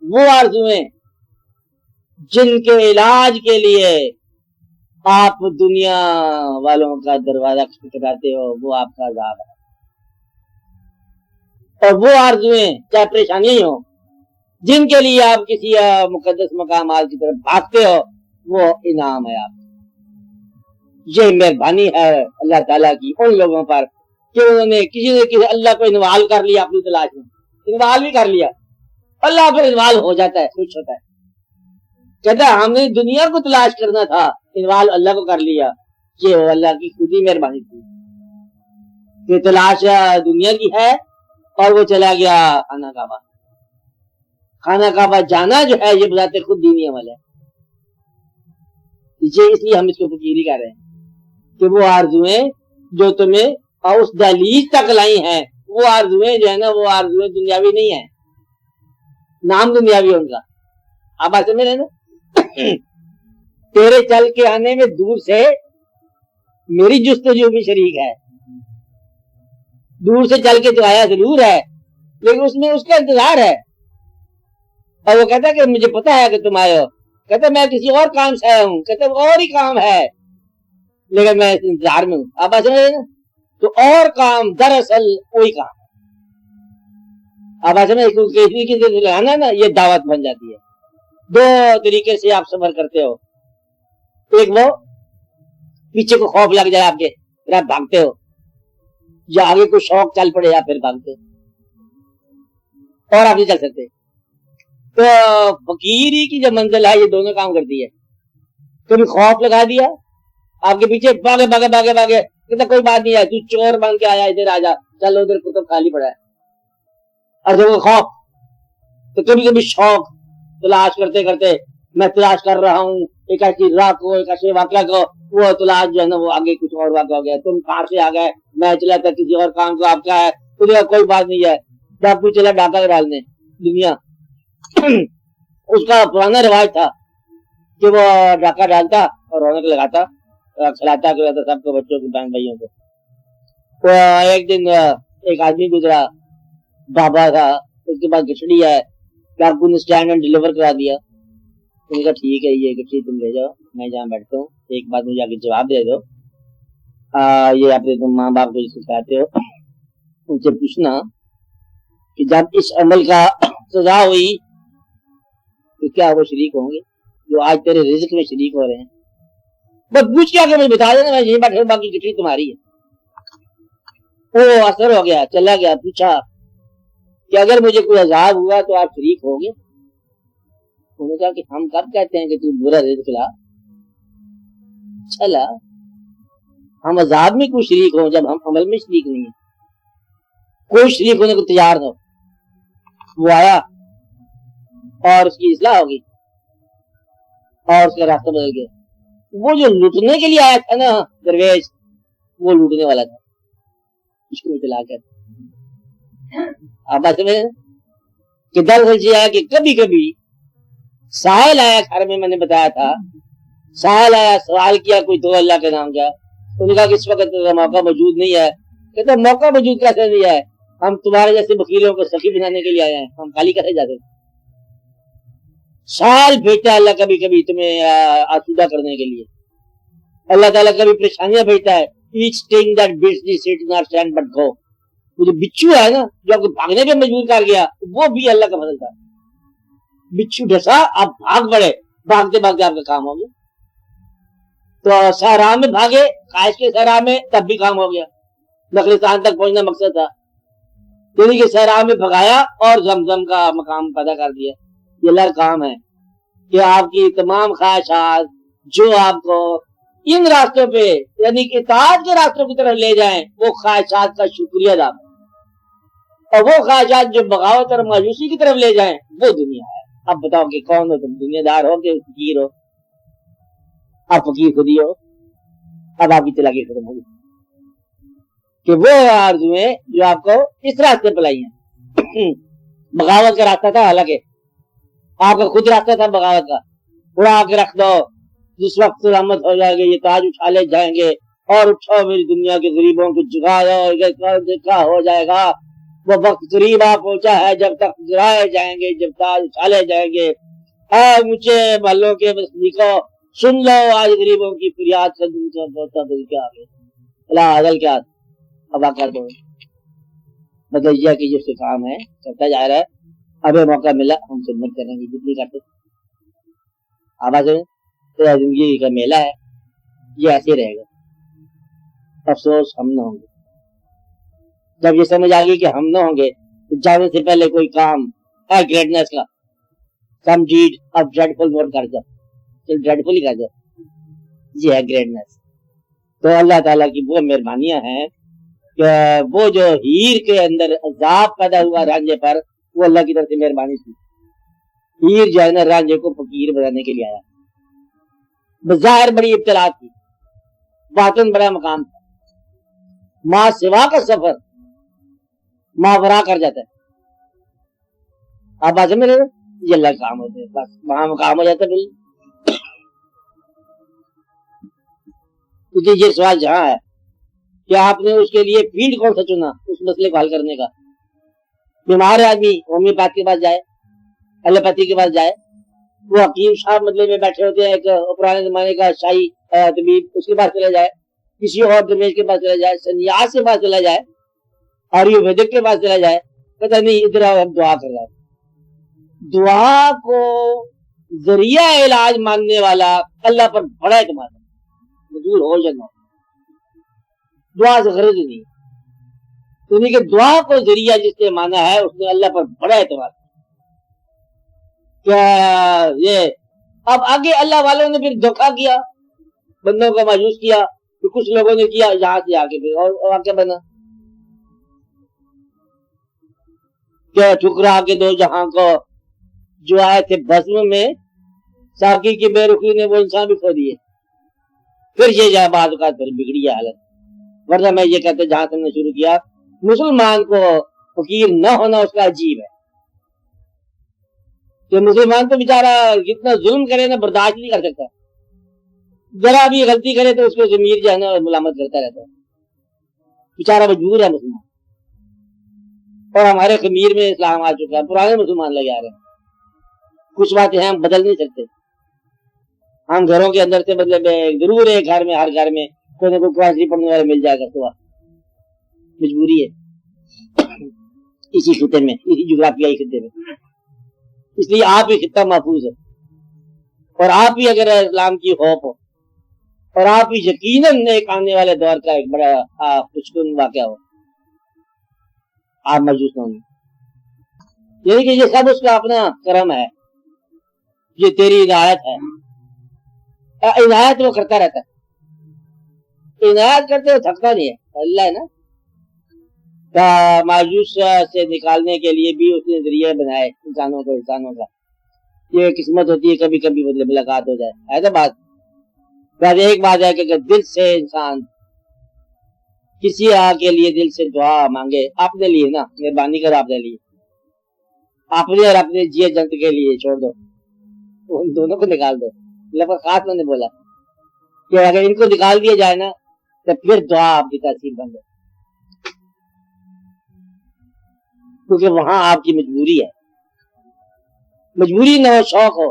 وہ آرزویں جن کے علاج کے لیے آپ دنیا والوں کا دروازہ کھٹکھٹاتے ہو، وہ آپ کا عذاب ہے. اور وہ آرزویں چاہے پریشانیاں ہی ہوں جن کے لیے آپ کسی مقدس مقامات کی طرف بھاگتے ہو، وہ انعام ہے. آپ یہ مہربانی ہے اللہ تعالیٰ کی ان لوگوں پر کہ انہوں نے کسی اللہ کو انوالو کر لیا اپنی تلاش میں، انوالو بھی کر لیا. اللہ پھر انوالو ہو جاتا ہے، خوش ہوتا ہے، کہتا ہے ہم نے دنیا کو تلاش کرنا تھا، انوالو اللہ کو کر لیا. یہ اللہ کی خود ہی مہربانی تھی کہ تلاش دنیا کی ہے اور وہ چلا گیا خانہ کعبہ. خانہ کعبہ جانا جو ہے یہ بذات خود دینی عمل ہے. اس لیے ہم اس کو فقیری کر رہے ہیں کہ وہ آرزویں جو تمہیں اس دہلیز تک لائی ہیں، وہ آرزویں جو ہے نا، وہ آرزویں دنیاوی نہیں ہیں، نام دنیاوی ہے ان کا. آپ ایسے میں نا تیرے چل کے آنے میں دور سے میری جستجو بھی شریک ہے. دور سے چل کے تو آیا ضرور ہے لیکن اس میں اس کا انتظار ہے. اور وہ کہتا ہے کہ مجھے پتا ہے کہ تم آئے ہو، کہتا میں کسی اور کام سے آیا ہوں، کہتا اور ہی کام ہے لیکن میں اس انتظار میں ہوں. آپ ایسے میں تو اور کام دراصل وہی کام ہے. آپ ایسے میں لگانا نا، یہ دعوت بن جاتی ہے. دو طریقے سے آپ سفر کرتے ہو. ایک وہ پیچھے کو خوف لگ جائے آپ کے، پھر آپ بھاگتے ہو، یا آگے کوئی شوق چل پڑے آپ پھر بھاگتے ہو، اور آپ نہیں چل سکتے. تو فقیری کی جو منزل ہے یہ دونوں کام کرتی ہے. کبھی خوف لگا دیا آپ کے پیچھے، بھاگے بھاگے بھاگے بھاگے، کہتا کوئی بات نہیں ہے، تو چور بن کے آیا ادھر آ جا، چل ادھر کتب خالی پڑا ہے. اور جب وہ خوف، تو کبھی کبھی شوق، تلاش کرتے کرتے میں تلاش کر رہا ہوں ایک ایسی راہ کو، ایک ایسے واقعہ کو، وہ تلاش جو ہے نا وہ آگے کچھ اور واقعہ ہو گیا. تم کار سے آ گئے، میں چلا تھا کسی اور کام کو، آپ کیا ہے تو کوئی بات نہیں ہے. ڈاکو چلا ڈاکہ ڈالنے. دنیا اس کا پرانا رواج تھا کہ وہ ڈاکہ ڈالتا اور رونق لگاتا، کھلاتا کھلاتا سب کو، بچوں کو، بہن بھائیوں کو. تو ایک دن ایک آدمی گزرا، بابا تھا، اس کے پاس گٹھڑی ہے، ڈاکو نے اسٹینڈ میں ڈلیور کرا دیا. انہوں نے کہا ٹھیک ہے یہ گٹھڑی تم لے جاؤ، میں جہاں بیٹھتا ہوں ایک بات مجھے آگے جواب دے دو. یہ اپنے تم ماں باپ کو سکھاتے ہو، ان سے پوچھنا کہ جب اس عمل کا سزا ہوئی تو کیا وہ شریک ہوں گے جو آج تیرے رزق میں شریک ہو رہے ہیں. بس پوچھ کے آگے مجھے بتا دینا، میں یہیں بیٹھا ہوں، باقی گٹھڑی تمہاری ہے. وہ اثر ہو گیا، چلا گیا. پوچھا کہ اگر مجھے کوئی عذاب ہوا تو آپ شریک ہوں گے؟ انہوں نے کہا کہ ہم کب کہتے ہیں کہ تو برا رزق لا. چلا ہم عذاب میں کوئی شریک ہوں جب ہم عمل میں شریک نہیں ہیں. کوئی شریک ہونے کو تیار نہ ہو. وہ آیا اور اس کی اصلاح ہوگی اور اس کا راستہ بدل گیا. وہ جو لوٹنے کے لیے آیا تھا نا درویش، وہ لوٹنے والا تھا. اس کو اطلاع کر آپ بات سمجھے کہ دراصل یہ ہے کہ کبھی کبھی ساحل آیا گھر میں نے بتایا تھا، ساحل آیا، سوال کیا کوئی تو اللہ کے نام کا. انہوں نے کہا کہ اس وقت موقع موجود نہیں ہے. کہتے موقع موجود کیسے نہیں ہے؟ ہم تمہارے جیسے وکیلوں کو سخی بنانے کے لیے آئے ہیں، ہم خالی کیسے جاتے؟ سال بھیجتا ہے اللہ کبھی کبھی تمہیں آسودہ کرنے کے لیے. اللہ تعالیٰ کبھی پریشانیاں بھیجتا ہے. Each thing that beats the city not stand but go. وہ جو بچھو ہے نا جو آپ کو بھاگنے پہ مجبور کر گیا، وہ بھی اللہ کا فضل تھا. بچھو ڈسا آپ بھاگ پڑے، بھاگتے بھاگتے آپ کا کام ہو گیا. تو صحرا میں بھاگے، خواہش کے صحرا میں، تب بھی کام ہو گیا. نخلستان تک پہنچنا مقصد تھا، یعنی کہ صحرا میں بھگایا اور زمزم کا مقام پیدا کر دیا. یہ اللہ کا کام ہے کہ آپ کی تمام خواہشات جو آپ کو ان راستوں پہ یعنی کہ اطاعت کے راستوں کی طرف لے جائیں، وہ خواہشات کا شکریہ ادا کریں. اور وہ خواہشات جو بغاوت اور مایوسی کی طرف لے جائیں وہ دنیا ہے. اب بتاؤ کہ کون ہو تم، دنیا دار ہو کہ فقیر ہو؟ آپ فقیر خود ہی ہو. اب آپ کی چلاکی ختم ہوگی کہ وہ آرزویں جو آپ کو اس راستے پہ لائی ہیں. بغاوت کا راستہ تھا، حالانکہ آپ کا خود راستہ تھا بغاوت کا. اڑا کے رکھ دو، جس وقت سلامت ہو جائے گے یہ تاج اٹھا لے جائیں گے، اور اٹھو میری دنیا کے غریبوں کو جگا دو، دیکھا ہو جائے گا. وہ وقت قریب آ پہنچا ہے جب تک گرائے جائیں گے، جب تاج اچھالے جائیں گے۔ اے اونچے محلوں کے بسنیکوں، سن لو آج غریبوں کی فریاد سے دل کا بہتا دل کے آگے۔ اللہ عدل کیا ابا کر دو، بدلیا کی جس سے کام ہے کرتا جا رہا ہے۔ اب موقع ملا ہم خدمت کریں گے جتنی کرتے۔ آواز تیرا زندگی کا میلہ ہے، یہ ایسے رہے گا۔ افسوس ہم نہ ہوں گے۔ جب یہ سمجھ آ گئی کہ ہم نہ ہوں گے تو جانے سے پہلے کوئی کام ہے گریٹنس کا، سم ڈیڈ آف ڈریڈفل مور کر دو، چل ڈریڈفل ہی کر دو، یہ ہے گریٹنس۔ تو اللہ تعالیٰ کی وہ مہربانیاں ہیں کہ وہ جو ہیر کے اندر عذاب پیدا ہوا رانجھے پر، وہ اللہ کی طرف سے مہربانی تھی۔ ہیر جو ہے نا رانجھے کو فقیر بنانے کے لیے آیا، بظاہر بڑی ابتلا تھی، باطن بڑا مقام تھا۔ ماں سوا کا سفر ماورا کر جاتا ہے۔ آپ بات سمجھ رہے ہو؟ یہ اللہ کا کام ہوتے ہیں، بس وہاں مقام ہو جاتا ہے۔ کیونکہ یہ سوال جہاں ہے کہ آپ نے اس کے لیے فیلڈ کون سا چنا اس مسئلے کو حل کرنے کا۔ بیمار آدمی ہومیوپیتھ کے پاس جائے، ایلوپیتھی کے پاس جائے، وہ حکیم صاحب مطلب میں بیٹھے ہوتے ہیں، ایک پرانے زمانے کا شاہی طبیب، اس کے پاس چلا جائے، کسی اور درویش کے پاس چلا جائے، سنیاس کے پاس چلا جائے، آیورویدک کے پاس چلا جائے، پتہ نہیں ادھر ہم دعا کر رہا ہے۔ دعا کو ذریعہ علاج ماننے والا اللہ پر بڑا اعتماد ہے، دور ہو جانا دعا سے غرض نہیں، یعنی کہ دعا کو ذریعہ جس نے مانا ہے اس نے اللہ پر بڑا اعتماد کیا۔ یہ اب آگے اللہ والوں نے پھر دھوکہ کیا، بندوں کو مایوس کیا، تو کچھ لوگوں نے کیا یہاں سے آگے پھر اور واقعہ بنا کہ ٹھکرا کے دو جہاں کو، جو آئے تھے بزم میں ساقی کی بے رخی نے وہ انسان بھی کھو دیے۔ پھر یہ جائے بعض اوقات پھر بگڑی ہے حالت، ورنہ میں یہ کہتے جہاں سے ہم نے شروع کیا، مسلمان کو فقیر نہ ہونا اس کا عجیب ہے کہ مسلمان تو بیچارہ جتنا ظلم کرے نا برداشت نہیں کر سکتا، ذرا بھی غلطی کرے تو اس کو ضمیر جو ہے نا ملامت کرتا رہتا ہے، بیچارہ مجبور ہے مسلمان۔ اور ہمارے خمیر میں اسلام آ چکا ہے، پرانے مسلمان لگے آ رہے ہیں، کچھ باتیں ہم بدل نہیں سکتے۔ ہم گھروں کے اندر سے مطلب ضرور ہے گھر میں، ہر گھر میں کوئی نہ کوئی قرآن پڑھنے والا مل جائے گا، تو مجبوری ہے اسی خطے میں، اسی جغرافیائی خطے میں، اس لیے آپ ہی خطہ محفوظ ہے، اور آپ ہی اگر اسلام کی ہوپ ہو، اور آپ ہی یقیناً ایک آنے والے دور کا ایک بڑا خوشگوار واقعہ ہو، آپ محسوس نہ ہوں، یعنی کہ یہ سب اس کا اپنا کرم ہے، یہ تیری عنایت ہے۔ عنایت وہ کرتا رہتا ہے، عنایت کرتے وہ تھکتا نہیں ہے، اللہ ہے نا۔ مایوس سے نکالنے کے لیے بھی اس نے ذریعے بنائے انسانوں کو، انسانوں کا یہ قسمت ہوتی ہے کبھی کبھی مطلب ملاقات ہو جائے، ایسا بات۔ ایک بات ہے کہ اگر دل سے انسان کسی کے لیے دل سے دعا مانگے، اپنے لیے نا، مہربانی کرو اپنے لیے، اپنے اور اپنے جیے جنت کے لیے چھوڑ دو، ان دونوں کو نکال دو۔ لفظ خاص میں نے بولا کہ اگر ان کو نکال دیا جائے نا تو پھر دعا آپ کی تاثیر بن جائے، کیونکہ وہاں آپ کی مجبوری ہے، مجبوری نہ ہو شوق ہو،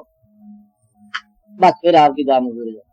بس پھر آپ کی دعا منظور ہے۔